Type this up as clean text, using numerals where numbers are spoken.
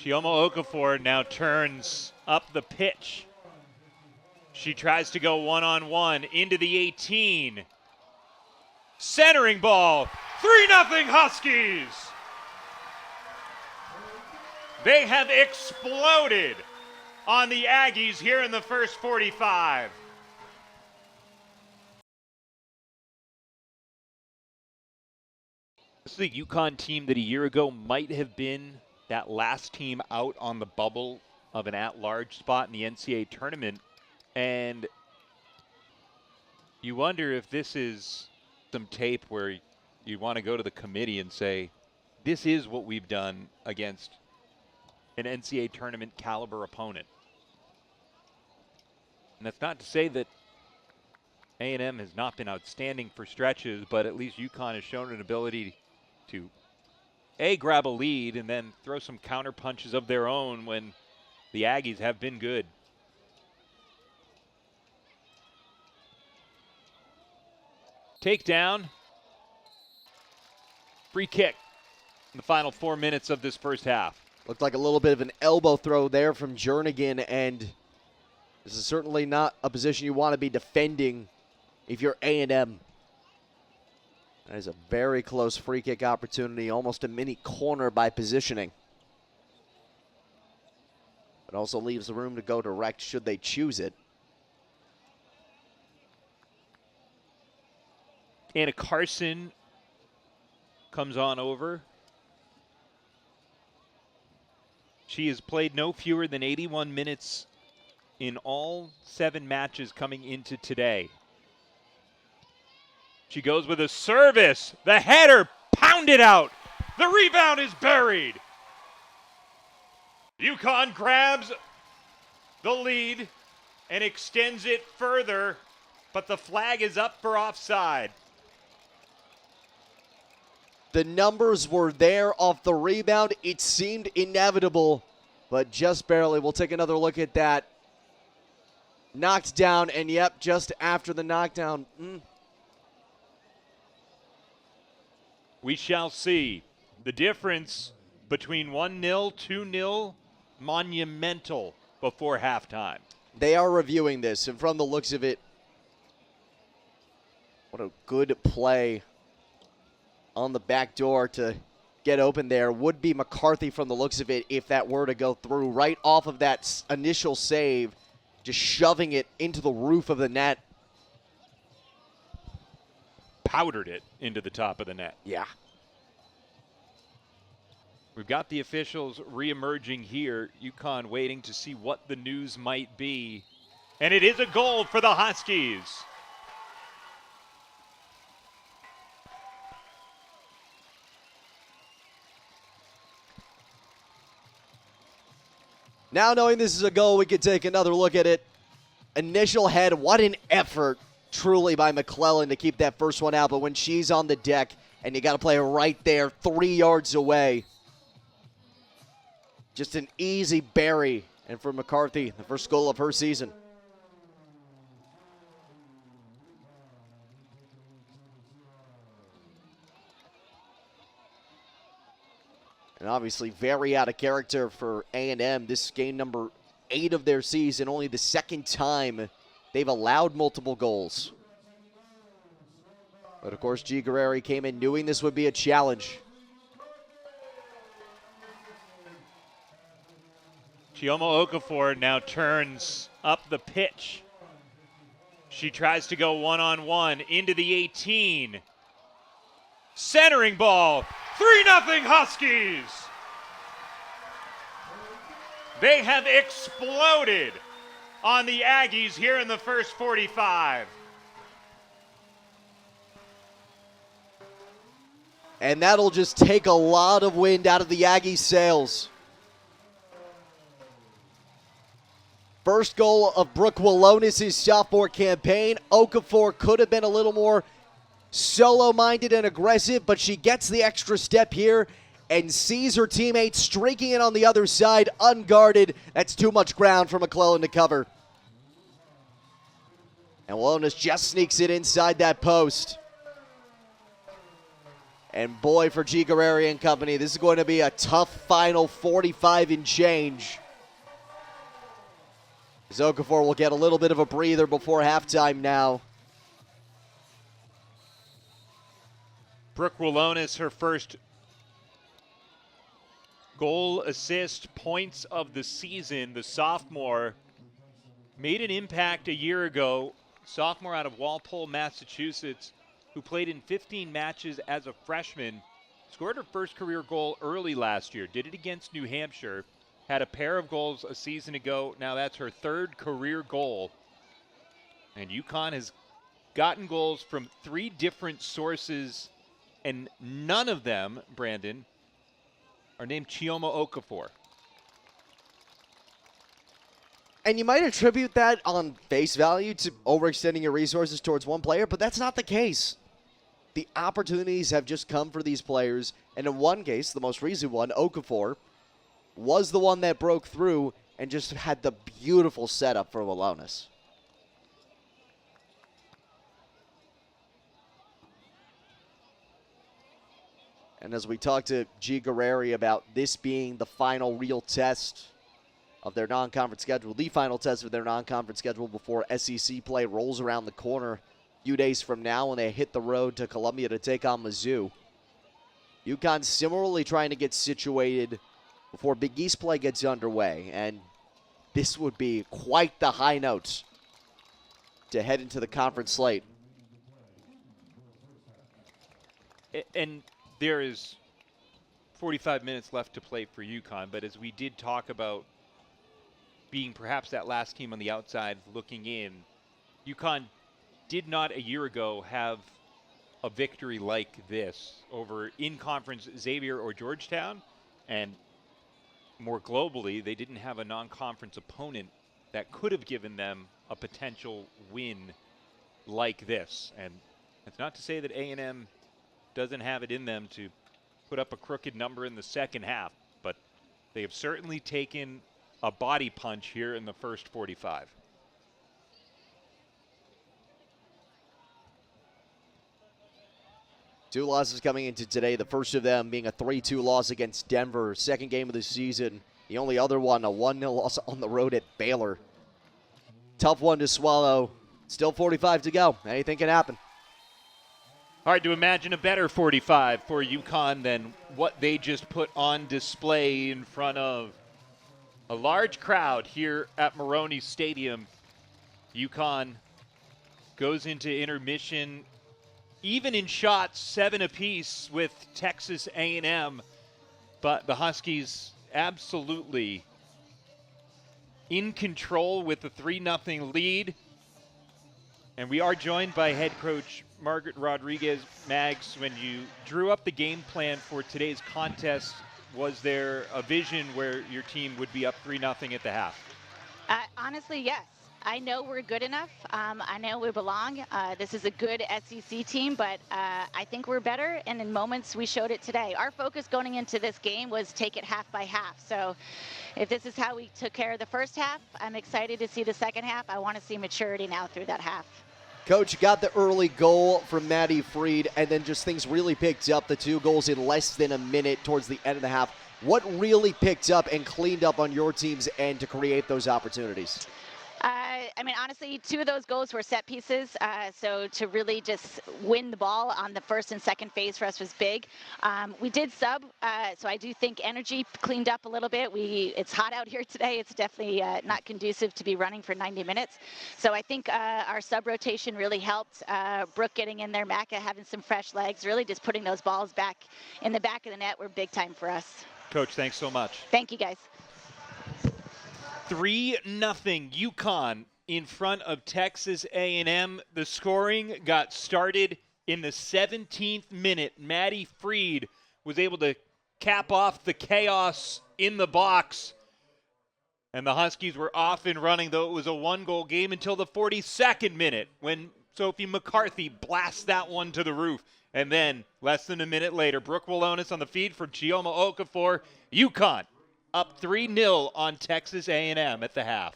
Chioma Okafor now turns up the pitch. She tries to go one-on-one into the 18. Centering ball, 3-0 Huskies. They have exploded on the Aggies here in the first 45. This is a UConn team that a year ago might have been that last team out on the bubble of an at-large spot in the NCAA tournament. And you wonder if this is some tape where you want to go to the committee and say, this is what we've done against an NCAA tournament caliber opponent. And that's not to say that A&M has not been outstanding for stretches, but at least UConn has shown an ability to grab a lead and then throw some counter punches of their own when the Aggies have been good. Takedown. Free kick in the final 4 minutes of this first half. Looked like a little bit of an elbow throw there from Jernigan, and this is certainly not a position you want to be defending if you're A&M. That is a very close free kick opportunity, almost a mini corner by positioning. But also leaves the room to go direct should they choose it. Anna Carson comes on over. She has played no fewer than 81 minutes in all 7 matches coming into today. She goes with a service. The header pounded out. The rebound is buried. UConn grabs the lead and extends it further, but the flag is up for offside. The numbers were there off the rebound. It seemed inevitable, but just barely. We'll take another look at that. Knocked down, and yep, just after the knockdown. We shall see. The difference between 1-0, 2-0, monumental before halftime. They are reviewing this, and from the looks of it, what a good play on the back door to get open there. Would be McCarthy from the looks of it if that were to go through. Right off of that initial save, just shoving it into the roof of the net. Powdered it into the top of the net. Yeah. We've got the officials re-emerging here. UConn waiting to see what the news might be. And it is a goal for the Huskies. Now knowing this is a goal, we can take another look at it. Initial head, what an effort truly by McClellan to keep that first one out. But when she's on the deck and you got to play her right there 3 yards away, just an easy bury. And for McCarthy, the first goal of her season. And obviously very out of character for A&M. This is game number 8 of their season, only the second time they've allowed multiple goals. But of course, G. Guerreri came in knowing this would be a challenge. Chioma Okafor now turns up the pitch. She tries to go one-on-one into the 18. Centering ball, 3-0 Huskies. They have exploded on the Aggies here in the first 45. And that'll just take a lot of wind out of the Aggies' sails. First goal of Brooke Walonis' sophomore campaign. Okafor could have been a little more solo-minded and aggressive, but she gets the extra step here and sees her teammate streaking it on the other side, unguarded. That's too much ground for McClellan to cover. And Walonis just sneaks it inside that post. And boy, for G. Guerreri and company, this is going to be a tough final 45 and change. Okafor will get a little bit of a breather before halftime now. Brooke Willonis, her first goal, assist, points of the season. The sophomore made an impact a year ago. Sophomore out of Walpole, Massachusetts, who played in 15 matches as a freshman. Scored her first career goal early last year. Did it against New Hampshire. Had a pair of goals a season ago. Now that's her third career goal. And UConn has gotten goals from 3 different sources, and none of them, Brandon, are named Chioma Okafor. And you might attribute that on face value to overextending your resources towards one player, but that's not the case. The opportunities have just come for these players, and in one case, the most recent one, Okafor, was the one that broke through and just had the beautiful setup for Willonis. And as we talked to G. Guerreri about this being the final real test of their non-conference schedule, the final test of their non-conference schedule before SEC play rolls around the corner a few days from now when they hit the road to Columbia to take on Mizzou. UConn similarly trying to get situated before Big East play gets underway, and this would be quite the high note to head into the conference slate. And there is 45 minutes left to play for UConn, but as we did talk about being perhaps that last team on the outside looking in, UConn did not a year ago have a victory like this over in-conference Xavier or Georgetown, and more globally, they didn't have a non-conference opponent that could have given them a potential win like this. And it's not to say that A&M doesn't have it in them to put up a crooked number in the second half, but they have certainly taken a body punch here in the first 45. Two losses coming into today, the first of them being a 3-2 loss against Denver, second game of the season. The only other one, a 1-0 loss on the road at Baylor. Tough one to swallow. Still 45 to go. Anything can happen. Hard to imagine a better 45 for UConn than what they just put on display in front of a large crowd here at Maroney Stadium. UConn goes into intermission even in shots, 7 apiece with Texas A&M, but the Huskies absolutely in control with the 3-0 lead. And we are joined by head coach Margaret Rodriguez. Mags, when you drew up the game plan for today's contest, was there a vision where your team would be up 3-0 at the half? Honestly, yes. I know we're good enough. I know we belong. This is a good SEC team, but I think we're better, and in moments we showed it today. Our focus going into this game was take it half by half. So if this is how we took care of the first half, I'm excited to see the second half. I want to see maturity now through that half. Coach, you got the early goal from Maddie Freed, and then just things really picked up, the 2 goals in less than a minute towards the end of the half. What really picked up and cleaned up on your team's end to create those opportunities? I mean, honestly, 2 of those goals were set pieces. So to really just win the ball on the first and second phase for us was big. We did sub, so I do think energy cleaned up a little bit. It's hot out here today. It's definitely not conducive to be running for 90 minutes. So I think our sub rotation really helped. Brooke getting in there, Maka having some fresh legs, really just putting those balls back in the back of the net were big time for us. Coach, thanks so much. Thank you, guys. 3-0 UConn in front of Texas A&M. The scoring got started in the 17th minute. Maddie Freed was able to cap off the chaos in the box. And the Huskies were off and running, though it was a 1-goal game until the 42nd minute when Sophie McCarthy blasts that one to the roof. And then, less than a minute later, Brooke Willonis on the feed for Chioma Okafor. UConn up 3-0 on Texas A&M at the half.